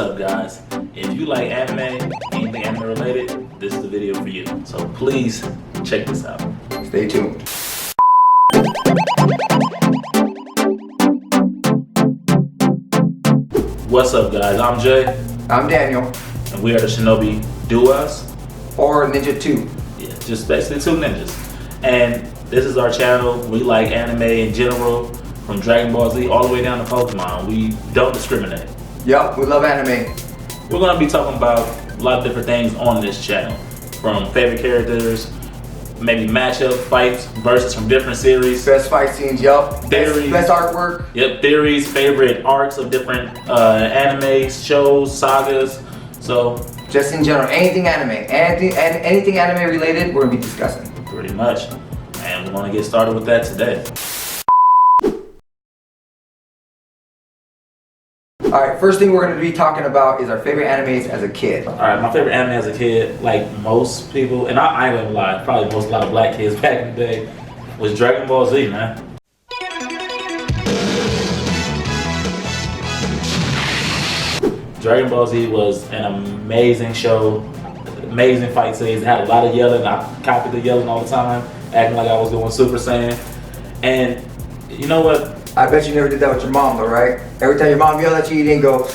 up, guys? If you like anime, anything anime related, this is the video for you. So please check this out. Stay tuned. What's up, guys? I'm Jay. I'm Daniel. And we are the Shinobi Duos. Or Ninja 2. Yeah, just basically two ninjas. And this is our channel. We like anime in general, from Dragon Ball Z all the way down to Pokemon. We don't discriminate. Yup, we love anime. We're gonna be talking about a lot of different things on this channel. From favorite characters, maybe matchup fights, versus from different series. Best fight scenes, yup. Theories. Best artwork. Yep, theories, favorite arcs of different anime, shows, sagas. So Just in general, anything anime. Anything anime related, we're gonna be discussing. pretty much. And we're gonna get started with that today. Alright, first thing we're gonna be talking about is our favorite animes as a kid. Alright, my favorite anime as a kid, like most people, and I ain't gonna lie, probably a lot of black kids back in the day, was Dragon Ball Z, man. Dragon Ball Z was an amazing show, amazing fight scenes. It had a lot of yelling. I copied the yelling all the time, acting like I was doing Super Saiyan. And you know what? I bet you never did that with your mom though, right? Every time your mom yelled at you, you didn't go,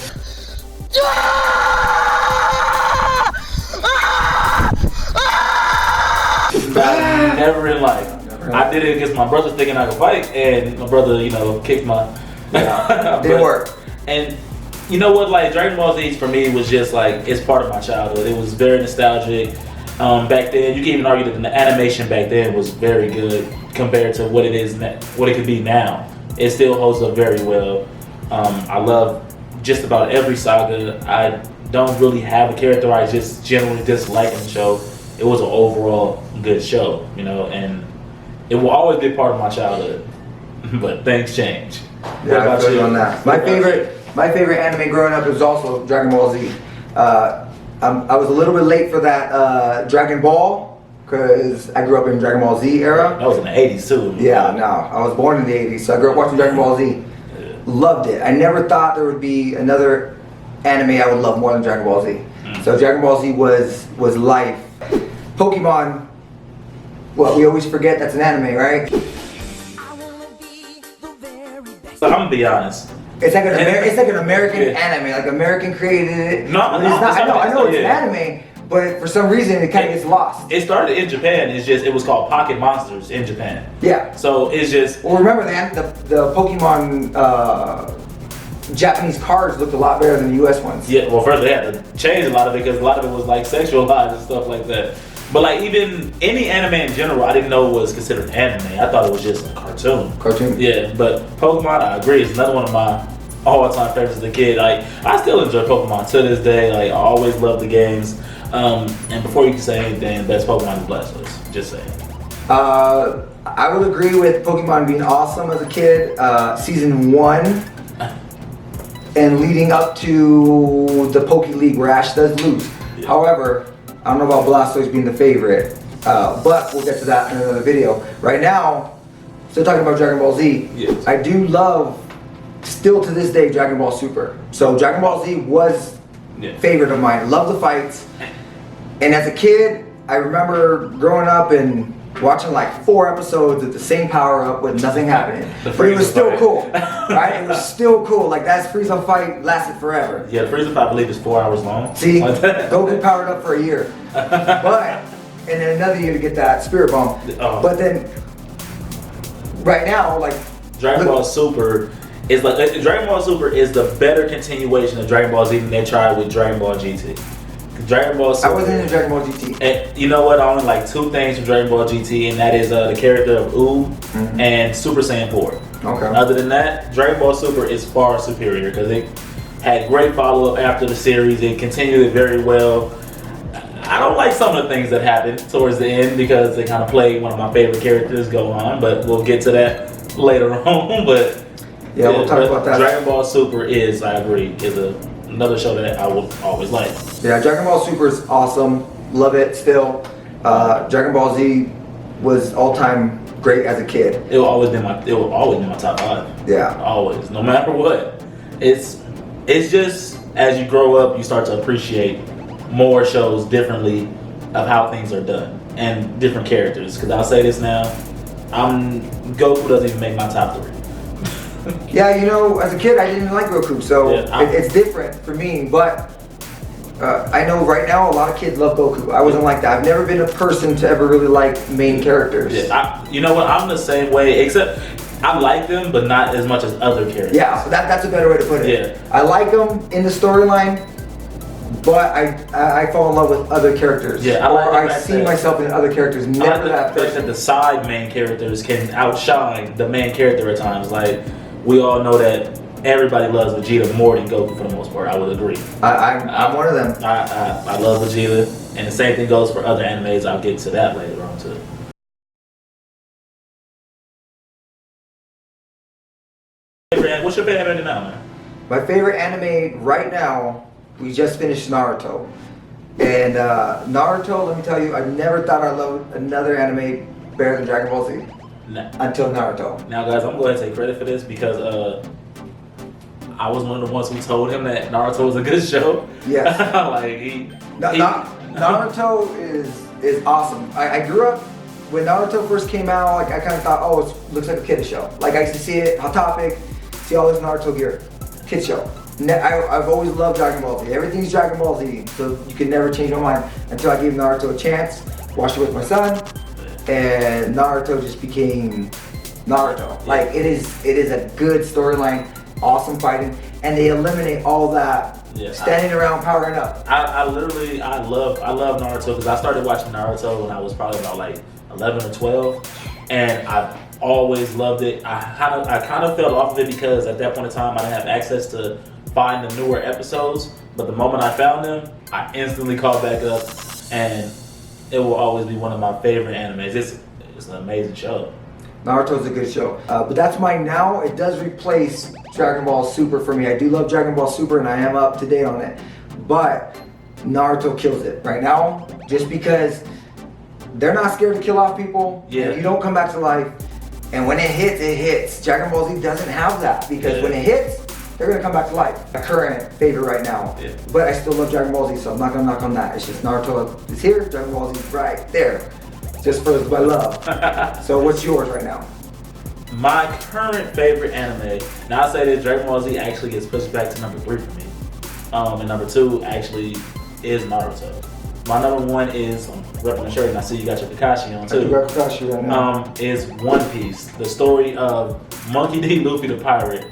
Never in life. I did it against my brother thinking I could fight, and my brother, kicked my... didn't work. And you know what, like Dragon Ball Z for me was just like, it's part of my childhood. It was very nostalgic. Back then, you can even argue that the animation back then was very good compared to what it is now, what it could be now. It still holds up very well. I love just about every saga. I don't really have a character I just generally dislike in the show. It was an overall good show, and it will always be part of my childhood. But things change. Yeah, I feel you on that. My favorite anime growing up was also Dragon Ball Z. I was a little bit late for that Dragon Ball because I grew up in Dragon Ball Z era. That was in the 80s too. Yeah, no, I was born in the 80s, so I grew up watching Dragon Ball Z. Loved it. I never thought there would be another anime I would love more than Dragon Ball Z. So Dragon Ball Z was life. Pokemon, well, we always forget that's an anime, right? So I'm gonna be honest. It's like an American anime, like American created it. No, I know it's an yeah. anime, but for some reason it kind of gets lost. It started in Japan. It was called Pocket Monsters in Japan. Yeah. So it's just. Well, remember then the Pokemon Japanese cards looked a lot better than the US ones. Yeah. Well, first they had to change a lot of it because a lot of it was like sexualized and stuff like that. But like even any anime in general, I didn't know was considered anime. I thought it was just a cartoon. Cartoon. Yeah. But Pokemon, I agree, is another one of my all-time favorites as a kid. Like I still enjoy Pokemon to this day. Like I always love the games. And before you can say anything, best Pokemon is Blastoise. Just saying. I would agree with Pokemon being awesome as a kid. Season 1 and leading up to the Poke League where Ash does lose. Yeah. However, I don't know about Blastoise being the favorite, but we'll get to that in another video. Right now, still talking about Dragon Ball Z. Yes. I do love, still to this day, Dragon Ball Super. So Dragon Ball Z was favorite of mine. Love the fights. And as a kid, I remember growing up and watching like 4 episodes of the same power up with nothing happening. But it was still cool, right? It was still cool. Like that Frieza fight lasted forever. Yeah, the Frieza fight I believe is 4 hours long. See, Goku powered up for a year, but and then another year to get that Spirit Bomb. Oh. But then, right now, like Dragon Ball Super is Dragon Ball Super is the better continuation of Dragon Ball Z than they tried with Dragon Ball GT. Dragon Ball Super. I wasn't into Dragon Ball GT. And you know what? I only like 2 things from Dragon Ball GT, and that is the character of Oob and Super Saiyan 4. Okay. Other than that, Dragon Ball Super is far superior because it had great follow-up after the series. It continued it very well. I don't like some of the things that happened towards the end because they kind of played one of my favorite characters go on, but we'll get to that later on. But yeah, we'll talk about that. Dragon Ball Super is, I agree, is another show that I will always like. Yeah, Dragon Ball Super is awesome. Love it still. Dragon Ball Z was all-time great as a kid. It will always be my top 5. Yeah. Always, no matter what. It's just as you grow up, you start to appreciate more shows differently of how things are done and different characters. Because I'll say this now, Goku doesn't even make my top 3. Yeah, you know, as a kid, I didn't like Goku, so it's different for me. But I know right now a lot of kids love Goku. I wasn't like that. I've never been a person to ever really like main characters. Yeah, you know what? I'm the same way, except I like them, but not as much as other characters. Yeah, so that's a better way to put it. Yeah. I like them in the storyline, but I fall in love with other characters. Yeah, I see myself in other characters. Never that person. That the side main characters can outshine the main character at times. Like, we all know that everybody loves Vegeta more than Goku for the most part. I would agree. I'm one of them. I love Vegeta, and the same thing goes for other animes. I'll get to that later on too. What's your favorite anime now, man? My favorite anime right now, we just finished Naruto. And Naruto, let me tell you, I never thought I'd love another anime better than Dragon Ball Z. Until Naruto. Now, guys, I'm going to take credit for this because I was one of the ones who told him that Naruto was a good show. Yes. Naruto is awesome. I grew up when Naruto first came out. Like, I kind of thought, oh, it looks like a kid show. Like, I used to see it, Hot Topic, see all this Naruto gear, kid show. I've always loved Dragon Ball Z. Everything's Dragon Ball Z, so you can never change my mind until I gave Naruto a chance. Watched it with my son. And Naruto just became Naruto. Like, it is a good storyline, awesome fighting, and they eliminate all that standing around powering up. I love Naruto because I started watching Naruto when I was probably about like 11 or 12, and I've always loved it. I kind of fell off of it because at that point in time I didn't have access to find the newer episodes, but the moment I found them, I instantly caught back up, and it will always be one of my favorite animes. It's an amazing show. Naruto's a good show. But that's mine now. It does replace Dragon Ball Super for me. I do love Dragon Ball Super and I am up to date on it. But Naruto kills it right now just because they're not scared to kill off people. Yeah. You don't come back to life. And when it hits, it hits. Dragon Ball Z doesn't have that because when it hits, they're gonna come back to life. My current favorite right now. Yeah. But I still love Dragon Ball Z, so I'm not gonna knock on that. It's just Naruto is here, Dragon Ball Z is right there. Just for my love. So what's yours right now? My current favorite anime, now I say that Dragon Ball Z actually gets pushed back to number 3 for me. And number 2 actually is Naruto. My number 1 is, I'm repping the shirt and I see you got your Kakashi on too. I do got Kakashi right now. Is One Piece, the story of Monkey D. Luffy the pirate.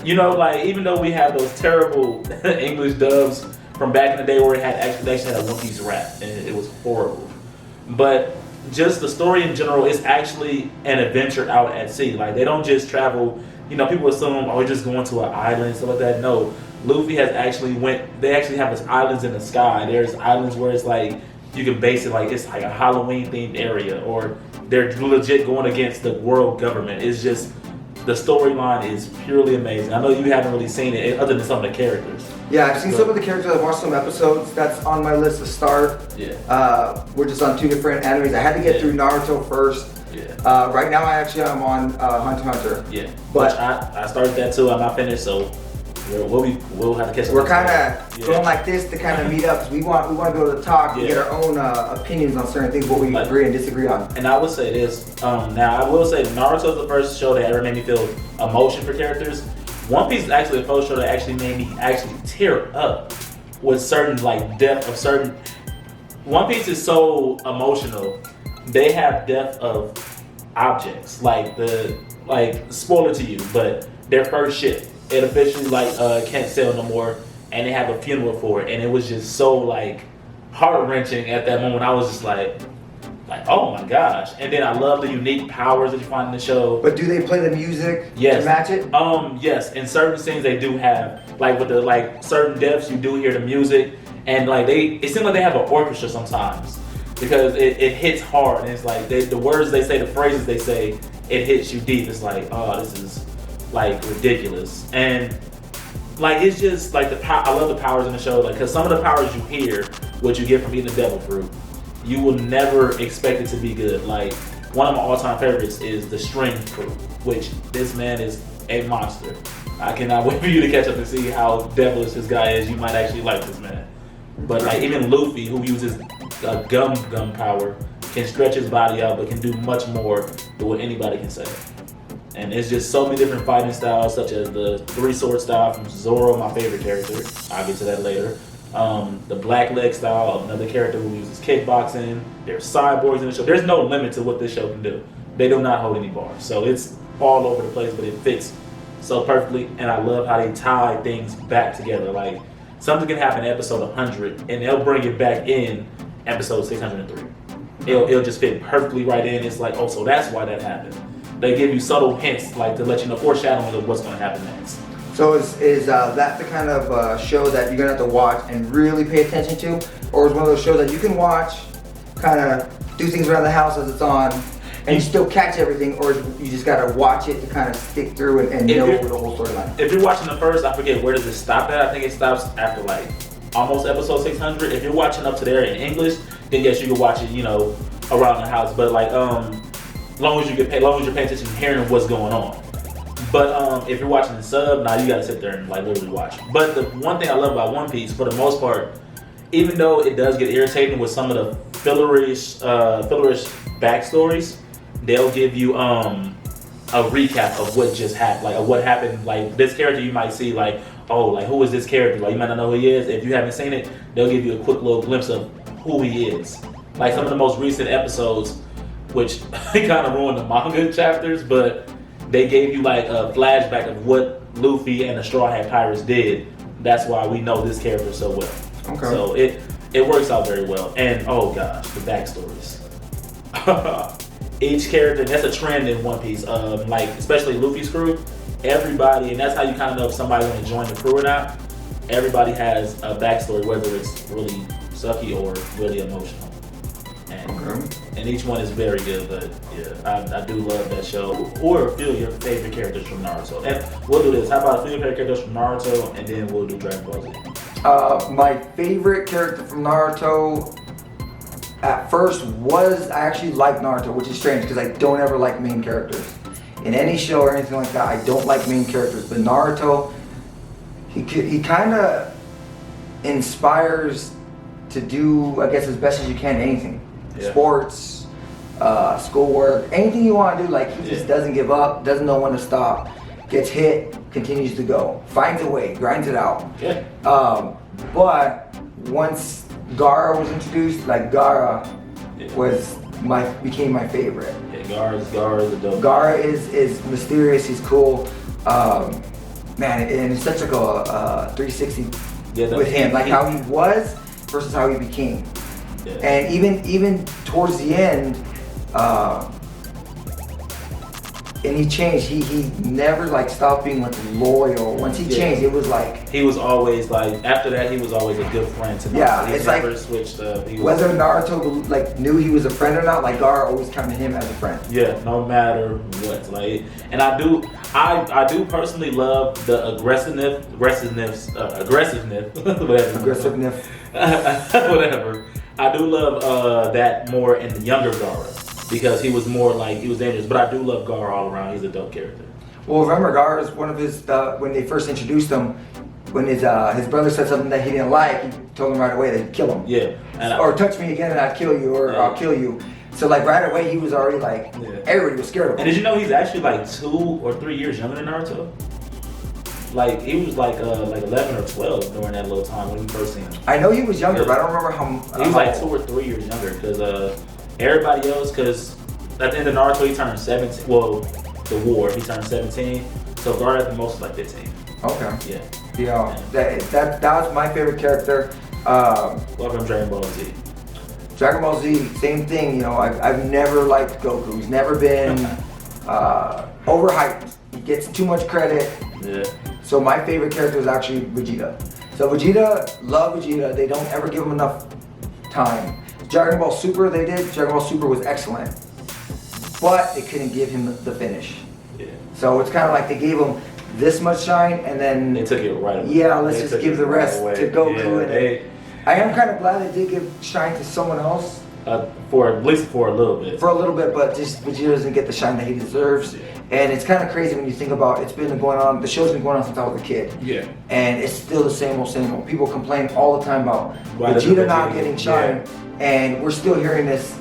You know, like, even though we have those terrible English dubs from back in the day where they actually had a One Piece rap, and it was horrible. But just the story in general is actually an adventure out at sea. Like, they don't just travel, you know, people assume, oh, we're just going to an island and stuff like that. No, Luffy has actually they actually have this islands in the sky. There's islands where it's like, you can base it like it's like a Halloween themed area, or they're legit going against the world government. It's just, the storyline is purely amazing. I know you haven't really seen it other than some of the characters. Yeah, I've seen some of the characters. I've watched some episodes. That's on my list to start. Yeah. We're just on 2 different animes. I had to get through Naruto first. Yeah. Right now, I'm on Hunter x Hunter. Yeah. But I started that too. I'm not finished, so we'll have to catch up. We're kind of going like this to kind of meet up because we want to be able to talk and get our own opinions on certain things, what we agree and disagree on. And I would say this. Now I will say Naruto is the first show that ever made me feel emotion for characters. One Piece is actually the first show that actually made me actually tear up with certain like depth of certain. One Piece is so emotional. They have depth of objects, like spoiler to you, but their first ship, it officially can't sail no more, and they have a funeral for it, and it was just so like heart wrenching at that moment. I was just like, oh my gosh. And then I love the unique powers that you find in the show. But do they play the music to match it? Yes. In certain scenes they do have, like with the certain depths, you do hear the music, and it seems like they have an orchestra sometimes because it hits hard, and it's like the words they say, the phrases they say, it hits you deep. It's like, oh, this is like ridiculous. And like, it's just like I love the powers in the show, like, because some of the powers you hear, what you get from eating the devil fruit, you will never expect it to be good. Like, one of my all-time favorites is the string fruit, which this man is a monster. I cannot wait for you to catch up and see how devilish this guy is. You might actually like this man. But like even Luffy, who uses gum power, can stretch his body out, but can do much more than what anybody can say. And it's just so many different fighting styles, such as the 3-sword style from Zoro, my favorite character. I'll get to that later. The black leg style, another character who uses kickboxing. There's cyborgs in the show. There's no limit to what this show can do. They do not hold any bars. So it's all over the place, but it fits so perfectly. And I love how they tie things back together. Like something can happen in episode 100, and they'll bring it back in episode 603. It'll just fit perfectly right in. It's like, oh, so that's why that happened. They give you subtle hints, like to let you know, foreshadowing of what's going to happen next. So is that the kind of show that you're gonna have to watch and really pay attention to, or is one of those shows that you can watch, kind of do things around the house as it's on, and you still catch everything, or you just gotta watch it to kind of stick through and know the whole storyline? If you're watching the first, I forget where does it stop at. I think it stops after like almost episode 600. If you're watching up to there in English, then yes, you can watch it, you know, around the house. But like, as long as you're paying attention and hearing what's going on. But if you're watching the sub, now you gotta sit there and like literally watch. But the one thing I love about One Piece, for the most part, even though it does get irritating with some of the fillerish backstories, they'll give you a recap of what just happened, like of what happened. Like this character, you might see like, oh, like who is this character? Like you might not know who he is. If you haven't seen it, they'll give you a quick little glimpse of who he is. Like some of the most recent episodes, which kind of ruined the manga chapters, but they gave you like a flashback of what Luffy and the Straw Hat Pirates did. That's why we know this character so well. Okay. So it works out very well. And oh gosh, the backstories. Each character, that's a trend in One Piece. Like especially Luffy's crew, everybody, and that's how you kind of know if somebody's going to join the crew or not. Everybody has a backstory, whether it's really sucky or really emotional. And each one is very good, but yeah, I do love that show. Who are a few of your favorite characters from Naruto? And we'll do this. How about a few of your favorite characters from Naruto, and then we'll do Dragon Ball Z. My favorite character from Naruto at first was, I actually like Naruto, which is strange because I don't ever like main characters. In any show or anything like that, I don't like main characters. But Naruto, he kind of inspires to do, I guess, as best as you can anything. Yeah. Sports, schoolwork, anything you want to do, like he just doesn't give up, doesn't know when to stop, gets hit, continues to go, finds a way, grinds it out. Yeah. But once Gaara was introduced, like Gaara became my favorite. Yeah, Gaara is a dope. Gaara is mysterious, he's cool. Man, and it's such like a 360 with him, like how he was versus how he became. Yeah. And even towards the end, and he changed. He never like stopped being like loyal. Once he changed, it was like he was always like after that he was always a good friend to Naruto. Yeah, he it's never like switched. Whether Naruto like knew he was a friend or not, like Gaara always counted him as a friend. Yeah, no matter what. Like, and I do personally love the aggressiveness, whatever. I do love that more in the younger Gaara because he was more like, he was dangerous. But I do love Gaara all around. He's a dope character. Well, remember Gaara is one of his, when they first introduced him, when his brother said something that he didn't like, he told him right away that he'd kill him. Yeah. Or touch me again and I'd kill you, or I'll kill you. So like right away he was already like, everybody was scared of him. And did you know he's actually like 2 or 3 years younger than Naruto? Like he was like 11 or 12 during that little time when we first seen him. I know he was younger, but I don't remember how. He was like 2 or 3 years younger because everybody else, because at the end of Naruto he turned 17. Well, the war he turned 17. So Gaara at the most was like 15. Okay. Yeah. That was my favorite character. Welcome Dragon Ball Z. Dragon Ball Z, same thing. You know, I've never liked Goku. He's never been overhyped. He gets too much credit. Yeah. So my favorite character is actually Vegeta. So love Vegeta. They don't ever give him enough time. Dragon Ball Super, they did. Dragon Ball Super was excellent, but they couldn't give him the finish. Yeah. So it's kind of like they gave him this much shine, and then they took it right away. Yeah, let's just give the rest to Goku. I am kind of glad they did give shine to someone else. For at least for a little bit. For a little bit, but just Vegeta doesn't get the shine that he deserves. And it's kind of crazy when you think about it's been going on. The show's been going on since I was a kid. Yeah. And it's still the same old, same old. People complain all the time about Why Vegeta not getting shine, and we're still hearing this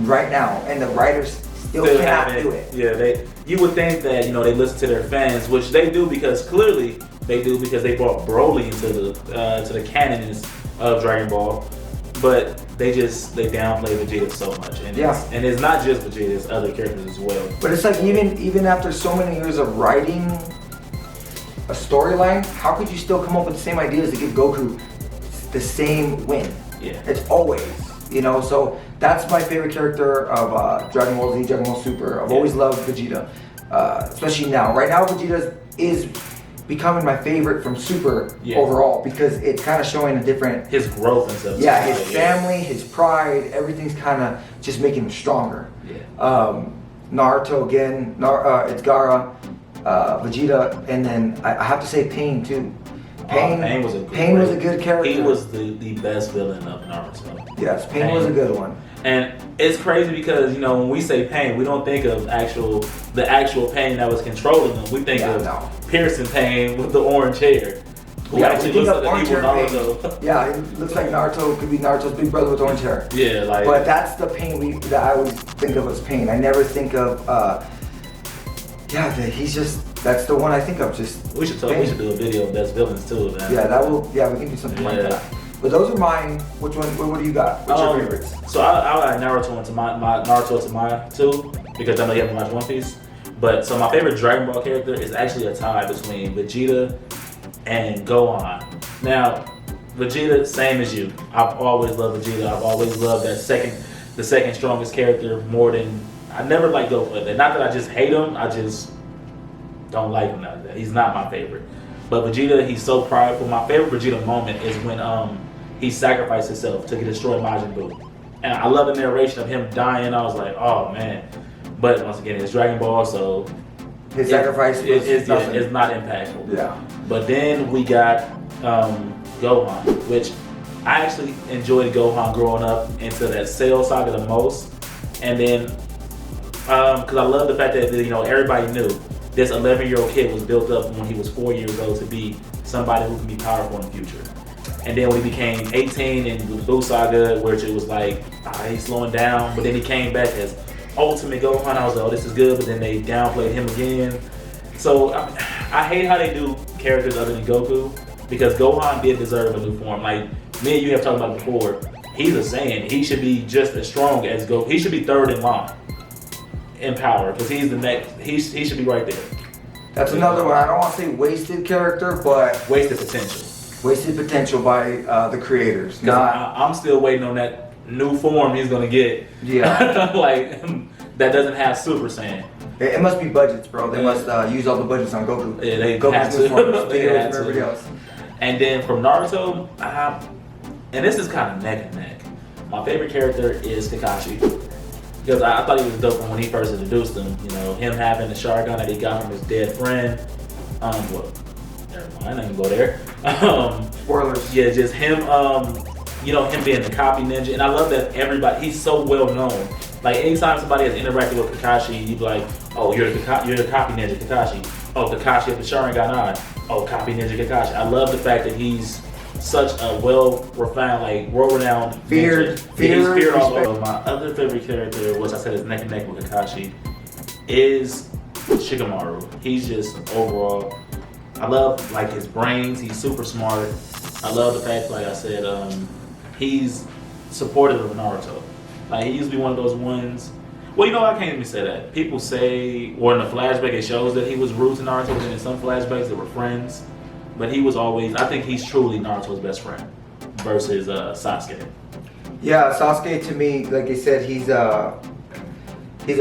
right now. And the writers still cannot do it. Yeah, you would think that they listen to their fans, which they do because clearly they do because they brought Broly into the canon of Dragon Ball, but they downplay Vegeta so much, and it's not just Vegeta, it's other characters as well. But it's like even after so many years of writing a storyline, how could you still come up with the same ideas to give Goku the same win? Yeah, it's always So that's my favorite character of Dragon Ball Z, Dragon Ball Super. I've always loved Vegeta, especially now. Right now, Vegeta is becoming my favorite from Super overall because it's kind of showing a different his growth and stuff. Yeah, his family, his pride, everything's kind of just making him stronger. Yeah. Naruto again, it's Gaara, Vegeta, and then I have to say Pain too. Pain was a good character. He was the best villain of Naruto. Yes, Pain was a good one. And it's crazy because when we say Pain, we don't think of the actual Pain that was controlling him. We think of Pearson Pain with the orange hair. Who actually looks like the evil Naruto. Yeah, it looks like Naruto could be Naruto's big brother with orange hair. Yeah, But that's the Pain that I always think of as Pain. I never think of. That's the one I think of. Just we should do a video of best villains too, man. Yeah, we can do something like that. But those are mine. Which one? What do you got? What's your favorites? So I'll add Naruto into Naruto to mine too, because I know you haven't watched One Piece. But so my favorite Dragon Ball character is actually a tie between Vegeta and Gohan. Now, Vegeta, same as you. I've always loved Vegeta. I've always loved the second strongest character more than I never like Goku. Not that I just hate him. I just don't like him like that. He's not my favorite. But Vegeta, he's so prideful. My favorite Vegeta moment is when he sacrificed himself to destroy Majin Buu. And I love the narration of him dying. I was like, oh man. But once again, it's Dragon Ball, so his sacrifice is not impactful. Yeah. But then we got Gohan, which I actually enjoyed Gohan growing up into that Cell saga the most. And then, because I love the fact that everybody knew this 11-year-old kid was built up when he was 4 years old to be somebody who can be powerful in the future. And then when he became 18 in the Buu saga, which it was like, he's slowing down, but then he came back as Ultimate Gohan. I was like, oh, this is good, but then they downplayed him again. So I hate how they do characters other than Goku, because Gohan did deserve a new form. Like me and you have talked about before, he's a Saiyan. He should be just as strong as Goku. He should be third in line in power, because he's the next. He should be right there. That's another one. I don't want to say wasted character, but wasted potential. Wasted potential by the creators. I'm still waiting on that new form he's gonna get. Yeah. Like that doesn't have Super Saiyan. It must be budgets, bro. They must use all the budgets on Goku. Yeah, they Goku's have new form. to. They have to. Everybody else. And then from Naruto, and this is kind of neck and neck. My favorite character is Kakashi, because I thought he was dope when he first introduced him. Him having the Sharingan that he got from his dead friend. Well, never mind, I didn't go there. Spoilers. Yeah, just him. Him being the copy ninja, and I love that everybody. He's so well known. Like anytime somebody has interacted with Kakashi, you'd be like, "Oh, you're the copy ninja Kakashi." Oh, Kakashi of the Sharingan Eye. Oh, copy ninja Kakashi. I love the fact that he's such a well-refined, world-renowned feared all over. My other favorite character, which I said is neck and neck with Kakashi, is Shikamaru. He's just overall. I love his brains. He's super smart. I love the fact, like I said, he's supportive of Naruto. He used to be one of those ones. Well, I can't even say that. People say, or in the flashback, it shows that he was rude to Naruto, and in some flashbacks, they were friends. But he was always, I think he's truly Naruto's best friend versus Sasuke. Yeah, Sasuke to me, like I said, he's a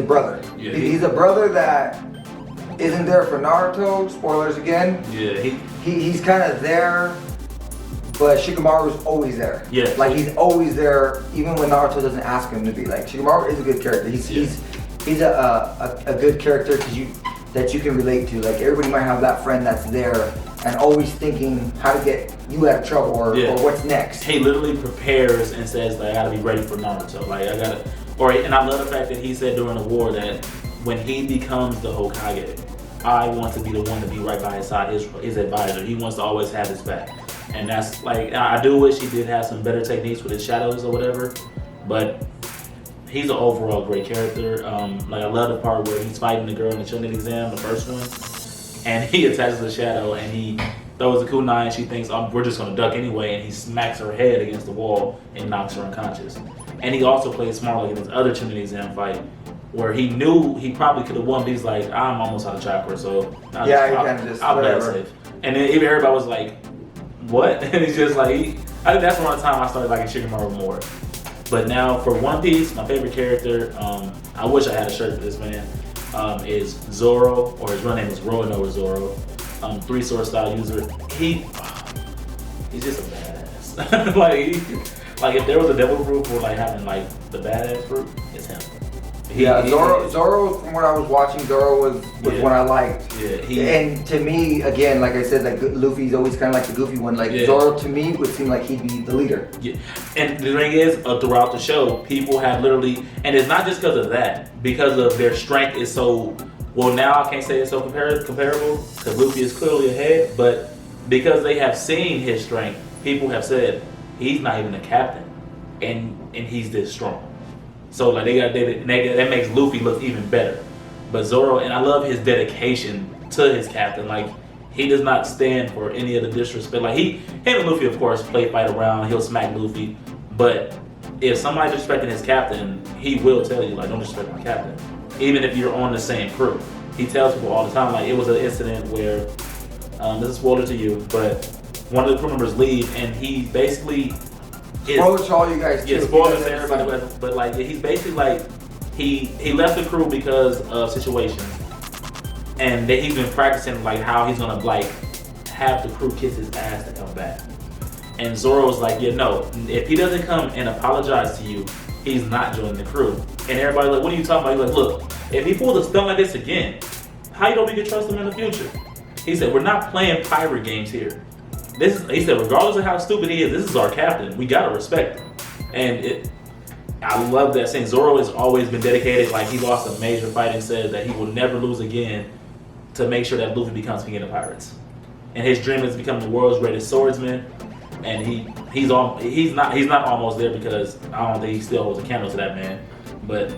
brother. Yeah, he's a brother that isn't there for Naruto. Spoilers again. Yeah, he's kind of there, but Shikamaru's always there. Yeah, he's always there, even when Naruto doesn't ask him to be. Shikamaru is a good character. He's a good character that you can relate to. Everybody might have that friend that's there and always thinking how to get you out of trouble or what's next. He literally prepares and says, I gotta be ready for Naruto. And I love the fact that he said during the war that when he becomes the Hokage, I want to be the one to be right by his side, his advisor. He wants to always have his back. And that's like, I do wish he did have some better techniques with his shadows or whatever, but he's an overall great character. Like I love the part where he's fighting the girl in the Chunin exam, the first one, and he attaches the shadow and he throws a kunai and she thinks, we're just gonna duck anyway, and he smacks her head against the wall and knocks her unconscious. And he also played smart like in his other Chunin exam fight, where he knew he probably could have won, but he's like, I'm almost out of chakra, so I'll play it safe. And then even everybody was like, what? And he's just like, I think that's one of the time I started liking Shikamaru more. But now for One Piece, my favorite character, I wish I had a shirt for this man, is Zoro, or his real name is Roanoke Zoro, 3-sword style user. He's just a badass. like if there was a devil fruit for like having like the badass fruit, it's him. Zoro, from what I was watching, Zoro was one I liked. Yeah, and to me, again, like I said, like Luffy's always kind of like the goofy one. Like Zoro, to me, would seem like he'd be the leader. Yeah, and the thing is, throughout the show, people have literally, and it's not just because of that, because of their strength is so. Well, now I can't say it's so comparable because Luffy is clearly ahead, but because they have seen his strength, people have said he's not even a captain, and he's this strong. So like that makes Luffy look even better. But Zoro, and I love his dedication to his captain. Like he does not stand for any of the disrespect. Like him and Luffy, of course, fight around. He'll smack Luffy, but if somebody's respecting his captain, he will tell you like, don't disrespect my captain, even if you're on the same crew. He tells people all the time. Like it was an incident where this is a spoiler to you, but one of the crew members leave, and he basically. Spoilers to all you guys too. Yeah, spoilers to everybody, but like he's basically like he left the crew because of situations, and that he's been practicing like how he's gonna like have the crew kiss his ass to come back. And Zoro's like, yeah, no, if he doesn't come and apologize to you, he's not joining the crew. And everybody's like, what are you talking about? He's like, look, if he pulls a stunt like this again, how you know we can trust him in the future? He said, we're not playing pirate games here. He said, regardless of how stupid he is, this is our captain. We gotta respect him. And I love that saying. Zoro has always been dedicated. Like he lost a major fight and said that he will never lose again to make sure that Luffy becomes king of the pirates. And his dream is to become the world's greatest swordsman. And he's not almost there because I don't think he still holds a candle to that man. But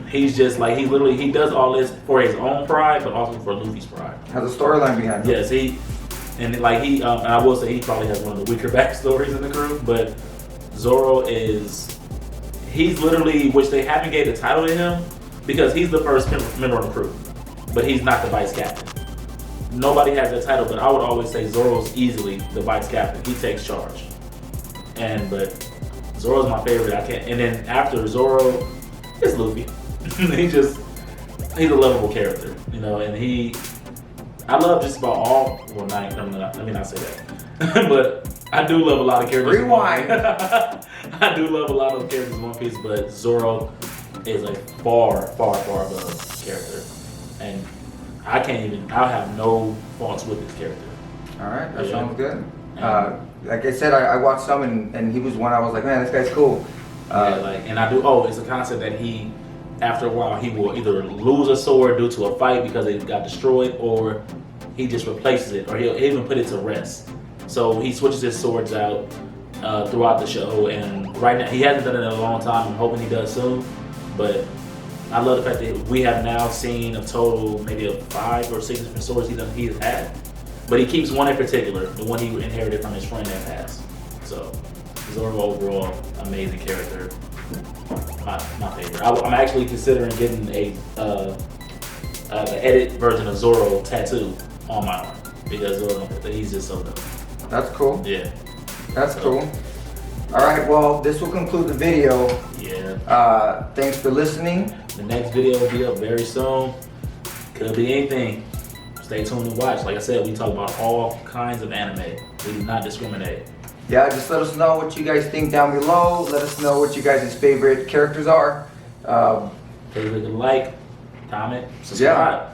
he's just like he does all this for his own pride, but also for Luffy's pride. Has a storyline behind him. Yes, and I will say he probably has one of the weaker backstories in the crew, but Zoro he's literally, which they haven't gave the title to him, because he's the first member of the crew, but he's not the vice captain. Nobody has that title, but I would always say Zoro's easily the vice captain. He takes charge. But Zoro's my favorite. And then after Zoro, it's Luffy. he's a lovable character, and I love just about all. Well, let me not say that. But I do love a lot of characters. Rewind. I do love a lot of characters in One Piece, but Zoro is a far, far, far above character, and I have no faults with his character. All right, that sounds good. Like I said, I watched some, and he was one I was like, man, this guy's cool. It's a concept that he. After a while, he will either lose a sword due to a fight because it got destroyed, or he just replaces it, or he'll even put it to rest. So he switches his swords out throughout the show, and right now he hasn't done it in a long time. I'm hoping he does soon, but I love the fact that we have now seen a total maybe of 5 or 6 different swords he has had, but he keeps one in particular, the one he inherited from his friend that passed. So Zoro overall, amazing character. My favorite. I'm actually considering getting a edit version of Zoro tattoo on my arm because he's just so dope. That's cool. Yeah. That's cool. All right. Well, this will conclude the video. Yeah. Thanks for listening. The next video will be up very soon. Could be anything. Stay tuned and watch. Like I said, we talk about all kinds of anime. We do not discriminate. Yeah, just let us know what you guys think down below. Let us know what you guys' favorite characters are. Please leave a like, comment, subscribe. Yeah.